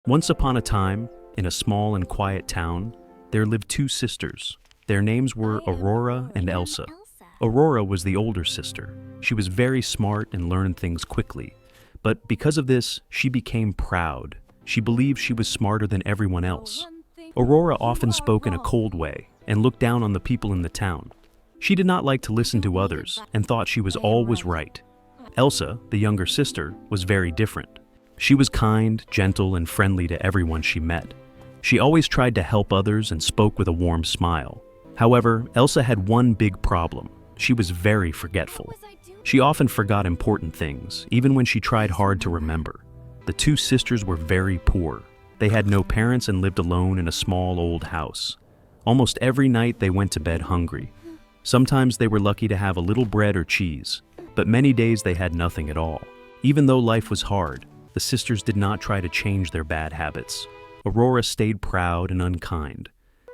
Once upon a time, in a small and quiet town, there lived two sisters. Their names were Aurora and Elsa. Aurora was the older sister. She was very smart and learned things quickly. But because of this, she became proud. She believed she was smarter than everyone else. Aurora often spoke in a cold way and looked down on the people in the town. She did not like to listen to others and thought she was always right. Elsa, the younger sister, was very different. She was kind, gentle, and friendly to everyone she met. She always tried to help others and spoke with a warm smile. However, Elsa had one big problem. She was very forgetful. She often forgot important things, even when she tried hard to remember. The two sisters were very poor. They had no parents and lived alone in a small old house. Almost every night they went to bed hungry. Sometimes they were lucky to have a little bread or cheese, but many days they had nothing at all. Even though life was hard, the sisters did not try to change their bad habits. Aurora stayed proud and unkind.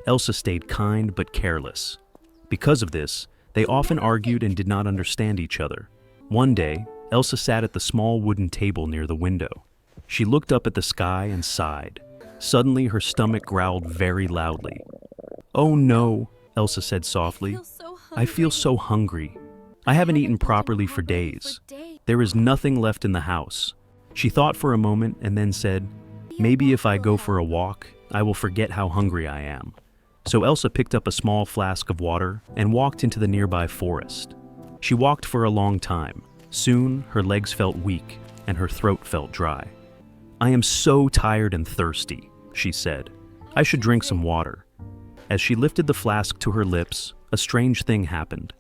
Elsa stayed kind but careless. Because of this, they often argued and did not understand each other. One day, Elsa sat at the small wooden table near the window. She looked up at the sky and sighed. Suddenly, her stomach growled very loudly. "Oh no," Elsa said softly. "I feel so hungry. I haven't eaten properly for days. There is nothing left in the house." She thought for a moment and then said, "Maybe if I go for a walk, I will forget how hungry I am." So Elsa picked up a small flask of water and walked into the nearby forest. She walked for a long time. Soon, her legs felt weak and her throat felt dry. "I am so tired and thirsty," she said. "I should drink some water." As she lifted the flask to her lips, a strange thing happened.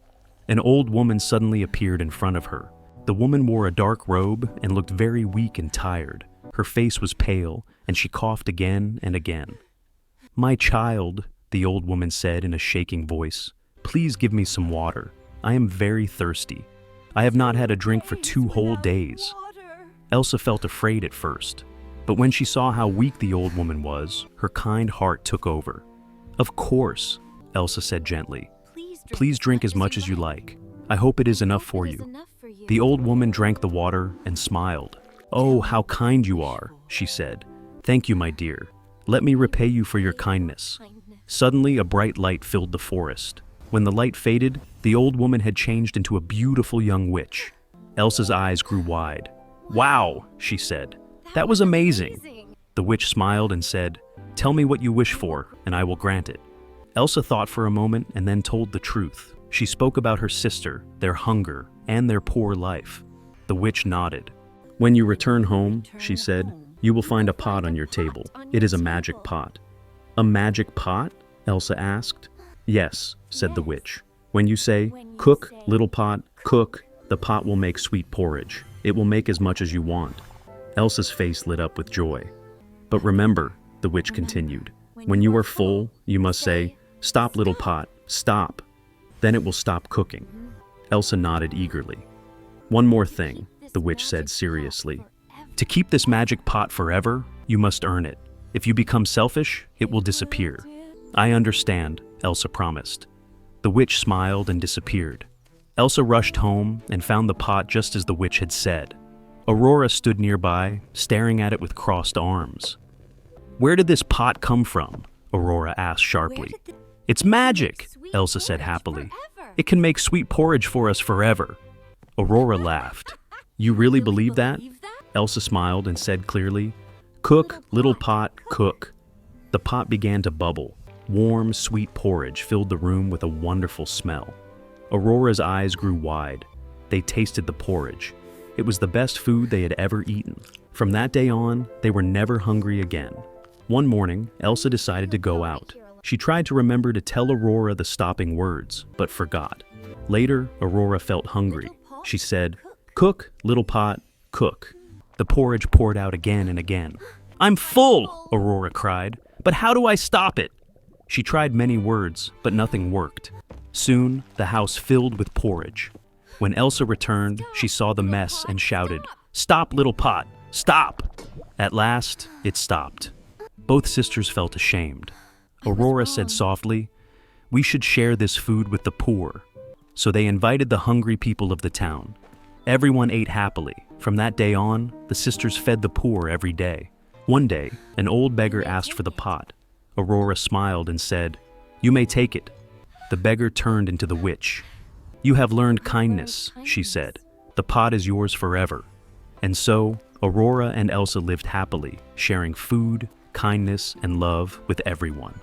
An old woman suddenly appeared in front of her. The woman wore a dark robe and looked very weak and tired. Her face was pale, and she coughed again and again. "My child," the old woman said in a shaking voice, "please give me some water. I am very thirsty. I have not had a drink for 2 whole days." Elsa felt afraid at first, but when she saw how weak the old woman was, her kind heart took over. "Of course," Elsa said gently. "Please drink as much as you like. I hope it is enough for you." The old woman drank the water and smiled. "Oh, how kind you are," she said. "Thank you, my dear. Let me repay you for your kindness." Suddenly, a bright light filled the forest. When the light faded, the old woman had changed into a beautiful young witch. Elsa's eyes grew wide. "Wow," she said. "That was amazing." The witch smiled and said, "Tell me what you wish for, and I will grant it." Elsa thought for a moment and then told the truth. She spoke about her sister, their hunger, and their poor life. The witch nodded. "When you return home," she said, "you will find a pot on your table. It is a magic pot." "A magic pot?" Elsa asked. "Yes," said the witch. "When you say, 'Cook, little pot, cook,' the pot will make sweet porridge. It will make as much as you want." Elsa's face lit up with joy. "But remember," the witch continued, "when you are full, you must say, 'Stop, little pot, stop.' Then it will stop cooking." Elsa nodded eagerly. "One more thing," the witch said seriously. "To keep this magic pot forever, you must earn it. If you become selfish, it will disappear." "I understand," Elsa promised. The witch smiled and disappeared. Elsa rushed home and found the pot just as the witch had said. Aurora stood nearby, staring at it with crossed arms. "Where did this pot come from?" Aurora asked sharply. "It's magic," Elsa said happily. "It can make sweet porridge for us forever." Aurora laughed. "You really believe that?" Elsa smiled and said clearly, "Cook, little pot, cook." The pot began to bubble. Warm, sweet porridge filled the room with a wonderful smell. Aurora's eyes grew wide. They tasted the porridge. It was the best food they had ever eaten. From that day on, they were never hungry again. One morning, Elsa decided to go out. She tried to remember to tell Aurora the stopping words, but forgot. Later, Aurora felt hungry. She said, "Cook, little pot, cook." The porridge poured out again and again. "I'm full," Aurora cried, "but how do I stop it?" She tried many words, but nothing worked. Soon, the house filled with porridge. When Elsa returned, she saw the mess and shouted, "Stop, little pot, stop!" At last, it stopped. Both sisters felt ashamed. Aurora said softly, "We should share this food with the poor." So they invited the hungry people of the town. Everyone ate happily. From that day on, the sisters fed the poor every day. One day, an old beggar asked for the pot. Aurora smiled and said, "You may take it." The beggar turned into the witch. "You have learned kindness," she said. "The pot is yours forever." And so, Aurora and Elsa lived happily, sharing food, kindness, and love with everyone.